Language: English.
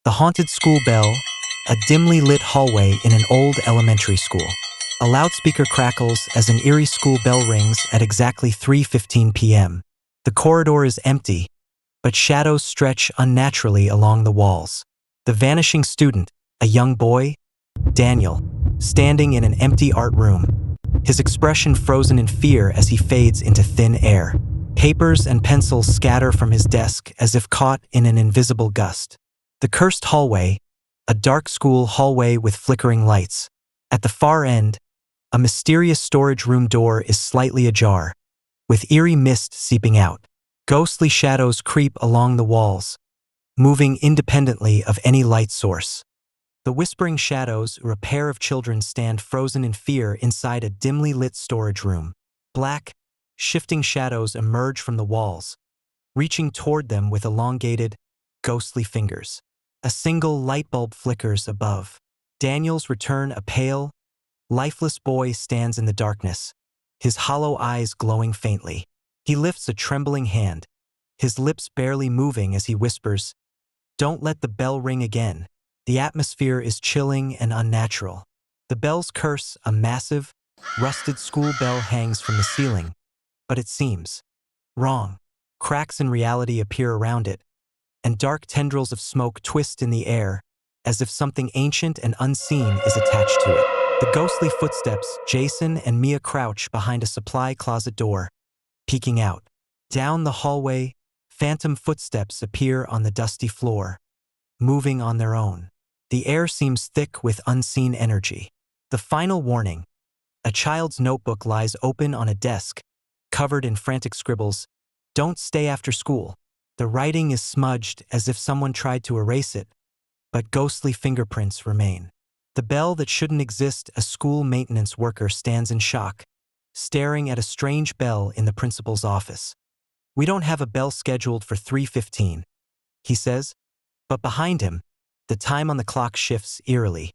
The haunted school bell, a dimly lit hallway in an old elementary school. A loudspeaker crackles as an eerie school bell rings at exactly 3:15 p.m. The corridor is empty, but shadows stretch unnaturally along the walls. The vanishing student, a young boy, Daniel, standing in an empty art room, his expression frozen in fear as he fades into thin air. Papers and pencils scatter from his desk as if caught in an invisible gust. The cursed hallway, a dark school hallway with flickering lights. At the far end, a mysterious storage room door is slightly ajar, with eerie mist seeping out. Ghostly shadows creep along the walls, moving independently of any light source. The whispering shadows or a pair of children stand frozen in fear inside a dimly lit storage room. Black, shifting shadows emerge from the walls, reaching toward them with elongated, ghostly fingers. A single light bulb flickers above. Daniel's return, a pale, lifeless boy stands in the darkness, his hollow eyes glowing faintly. He lifts a trembling hand, his lips barely moving as he whispers, "Don't let the bell ring again." The atmosphere is chilling and unnatural. The bell's curse, a massive, rusted school bell hangs from the ceiling, but it seems wrong. Cracks in reality appear around it, and dark tendrils of smoke twist in the air, as if something ancient and unseen is attached to it. The ghostly footsteps, Jason and Mia crouch behind a supply closet door, peeking out. Down the hallway, phantom footsteps appear on the dusty floor, moving on their own. The air seems thick with unseen energy. The final warning. A child's notebook lies open on a desk, covered in frantic scribbles. "Don't stay after school." The writing is smudged as if someone tried to erase it, but ghostly fingerprints remain. The bell that shouldn't exist, a school maintenance worker stands in shock, staring at a strange bell in the principal's office. "We don't have a bell scheduled for 3:15, he says, but behind him, the time on the clock shifts eerily.